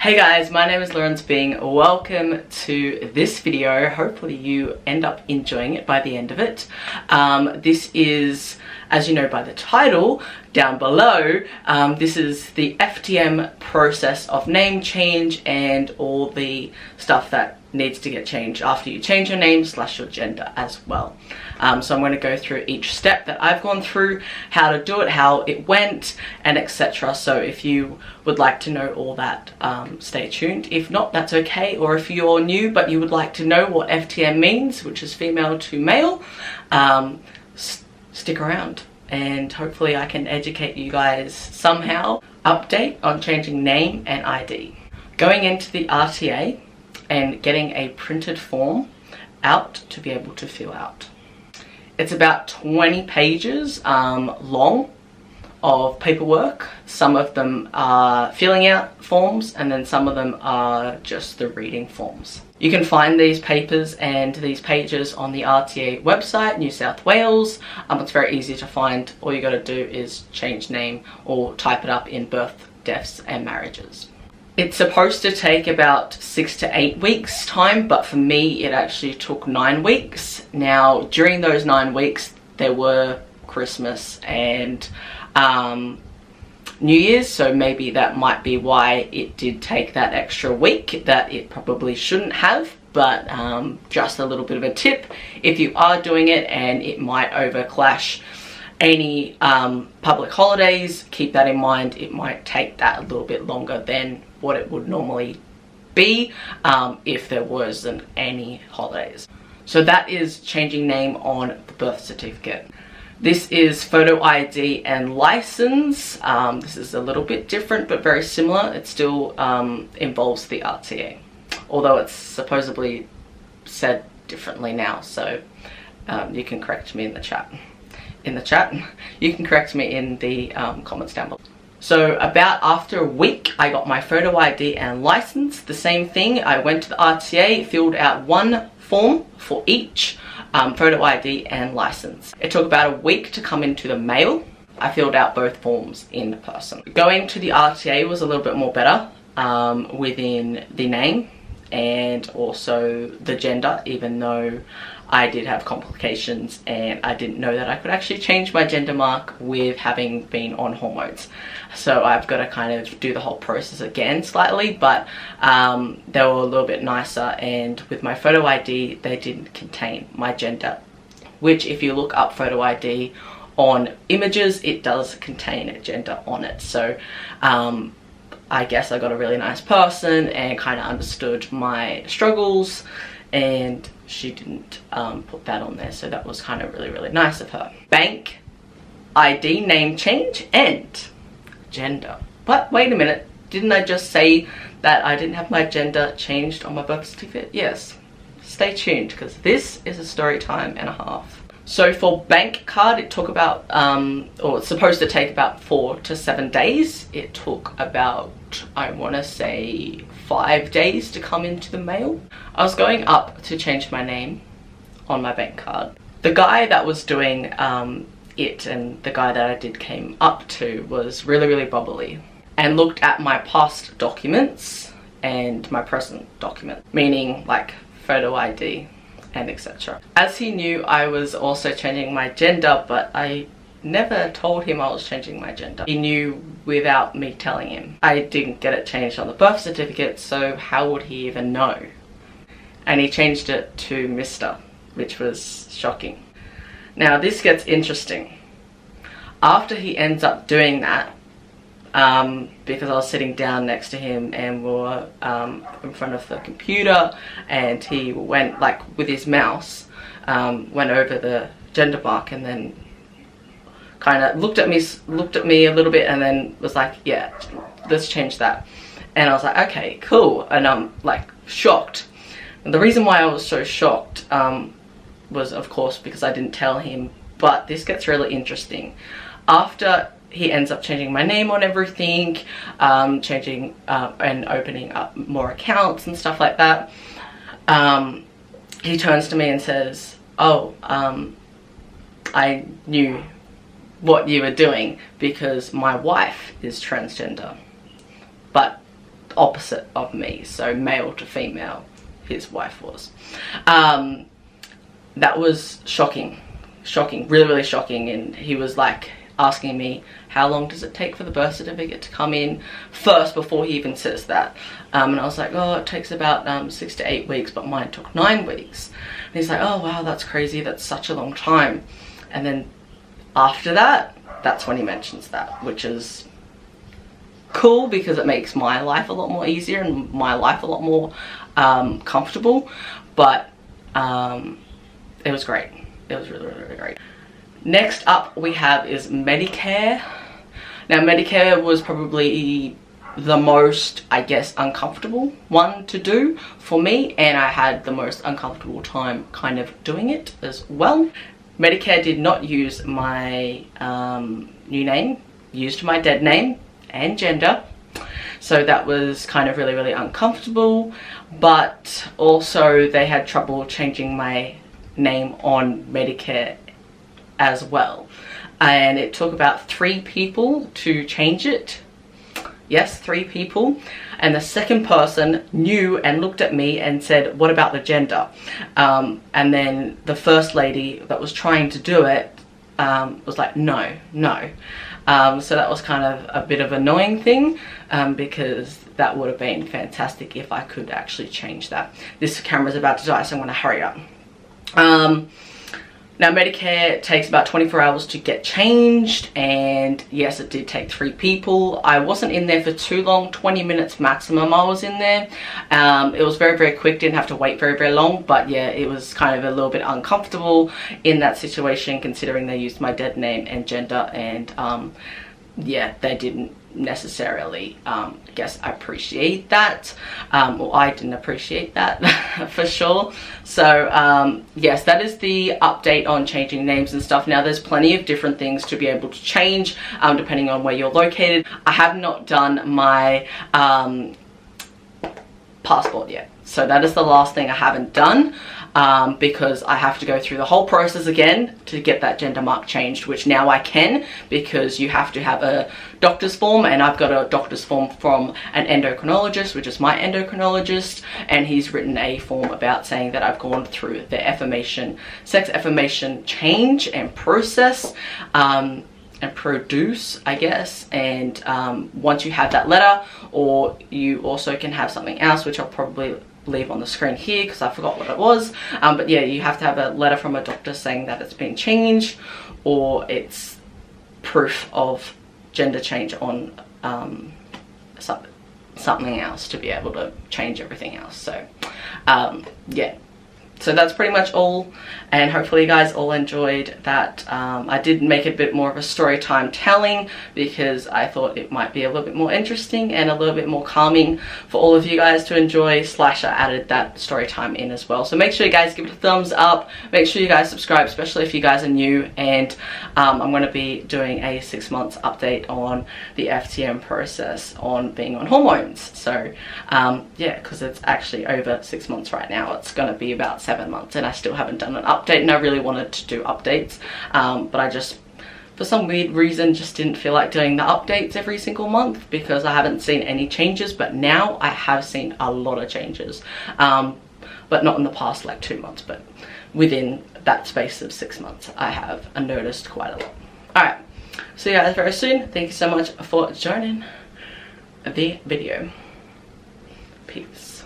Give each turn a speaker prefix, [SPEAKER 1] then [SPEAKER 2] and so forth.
[SPEAKER 1] Hey guys, my name is Lawrence Bing. Welcome to this video. Hopefully you end up enjoying it by the end of it. This is, as you know by the title down below, this is the FTM process of name change and all the stuff that needs to get changed after you change your name / your gender as well. So I'm going to go through each step that I've gone through, how to do it, how it went, and etc. So if you would like to know all that, stay tuned. If not, that's okay. Or if you're new but you would like to know what FTM means, which is female to male, stick around and hopefully I can educate you guys somehow. Update on changing name and ID. Going into the RTA and getting a printed form out to be able to fill out. It's about 20 pages long of paperwork. Some of them are filling out forms and then some of them are just the reading forms. You can find these papers and these pages on the RTA website, New South Wales. It's very easy to find. All you got to do is change name or type it up in birth, deaths and marriages. It's supposed to take about 6 to 8 weeks time, but for me it actually took 9 weeks. Now during those 9 weeks there were Christmas and New Year's, so maybe that might be why it did take that extra week that it probably shouldn't have. But just a little bit of a tip, if you are doing it and it might overclash any public holidays, keep that in mind. It might take that a little bit longer than what it would normally be if there wasn't any holidays. So that is changing name on the birth certificate. This is photo ID and license. This is a little bit different but very similar. It still involves the RTA, although it's supposedly said differently now, so you can correct me in the chat. You can correct me in the comments down below. So about after a week I got my photo ID and license. The same thing, I went to the RTA, filled out one form for each photo ID and license. It took about a week to come into the mail. I filled out both forms in person. Going to the RTA was a little bit more better within the name and also the gender, even though I did have complications and I didn't know that I could actually change my gender mark with having been on hormones. So I've got to kind of do the whole process again slightly, but they were a little bit nicer, and with my photo ID they didn't contain my gender, which if you look up photo ID on images it does contain a gender on it. So I guess I got a really nice person and kind of understood my struggles, and she didn't put that on there, so that was kind of really nice of her. Bank ID name change and gender. But wait a minute, didn't I just say that I didn't have my gender changed on my birth certificate? Yes, stay tuned because this is a story time and a half. So for bank card it took about or it's supposed to take about 4 to 7 days. It took about, I want to say, 5 days to come into the mail. I was going up to change my name on my bank card. The guy that was doing it and the guy that I did came up to was really bubbly and looked at my past documents and my present document, meaning like photo ID and etc. As he knew I was also changing my gender, but I never told him I was changing my gender. He knew without me telling him. I didn't get it changed on the birth certificate, so how would he even know? And he changed it to Mr., which was shocking. Now this gets interesting. After he ends up doing that, because I was sitting down next to him and we were in front of the computer, and he went like with his mouse, went over the gender mark and then kind of looked at me a little bit and then was like, yeah, let's change that. And I was like, okay, cool. And I'm like shocked. And the reason why I was so shocked was of course because I didn't tell him, but this gets really interesting. After he ends up changing my name on everything, changing and opening up more accounts and stuff like that, he turns to me and says, oh, I knew what you were doing because my wife is transgender, but opposite of me, so male to female, his wife was. That was shocking, really, really shocking. And he was like asking me, how long does it take for the birth certificate to come in first before he even says that? And I was like, oh, it takes about 6 to 8 weeks, but mine took 9 weeks. And he's like, oh wow, that's crazy, that's such a long time. And then after that, that's when he mentions that, which is cool because it makes my life a lot more easier and my life a lot more comfortable. But it was great. It was really, really, really great. Next up we have is Medicare. Now Medicare was probably the most, I guess, uncomfortable one to do for me, and I had the most uncomfortable time kind of doing it as well. Medicare did not use my new name, used my dead name and gender, so that was kind of really, really uncomfortable. But also they had trouble changing my name on Medicare as well, and it took about 3 people to change it. Yes, 3 people. And the second person knew and looked at me and said, what about the gender? And then the first lady that was trying to do it was like, no. So that was kind of a bit of an annoying thing, because that would have been fantastic if I could actually change that. This camera's about to die, so I'm going to hurry up. Now Medicare takes about 24 hours to get changed, and yes, it did take 3 people. I wasn't in there for too long, 20 minutes maximum I was in there. It was very, very quick, didn't have to wait very, very long, but yeah, it was kind of a little bit uncomfortable in that situation, considering they used my dead name and gender, and yeah, they didn't necessarily guess appreciate that, or I didn't appreciate that for sure. So yes, that is the update on changing names and stuff. Now there's plenty of different things to be able to change depending on where you're located. I have not done my passport yet, so that is the last thing I haven't done, because I have to go through the whole process again to get that gender mark changed, which now I can, because you have to have a doctor's form, and I've got a doctor's form from an endocrinologist, which is my endocrinologist, and he's written a form about saying that I've gone through the sex affirmation change and process, and produce, I guess. And once you have that letter, or you also can have something else, which I'll probably leave on the screen here because I forgot what it was, but yeah, you have to have a letter from a doctor saying that it's been changed, or it's proof of gender change on something else to be able to change everything else. So yeah, so that's pretty much all, and hopefully you guys all enjoyed that. I did make a bit more of a story time telling because I thought it might be a little bit more interesting and a little bit more calming for all of you guys to enjoy, / I added that story time in as well. So make sure you guys give it a thumbs up, make sure you guys subscribe, especially if you guys are new, and I'm going to be doing a 6 months update on the FTM process on being on hormones. So yeah, because it's actually over 6 months right now. It's going to be about 7 months, and I still haven't done an update, and I really wanted to do updates, but I just, for some weird reason, just didn't feel like doing the updates every single month because I haven't seen any changes. But now I have seen a lot of changes, but not in the past like 2 months, but within that space of 6 months I have noticed quite a lot. Alright, see you guys very soon. Thank you so much for joining the video. Peace.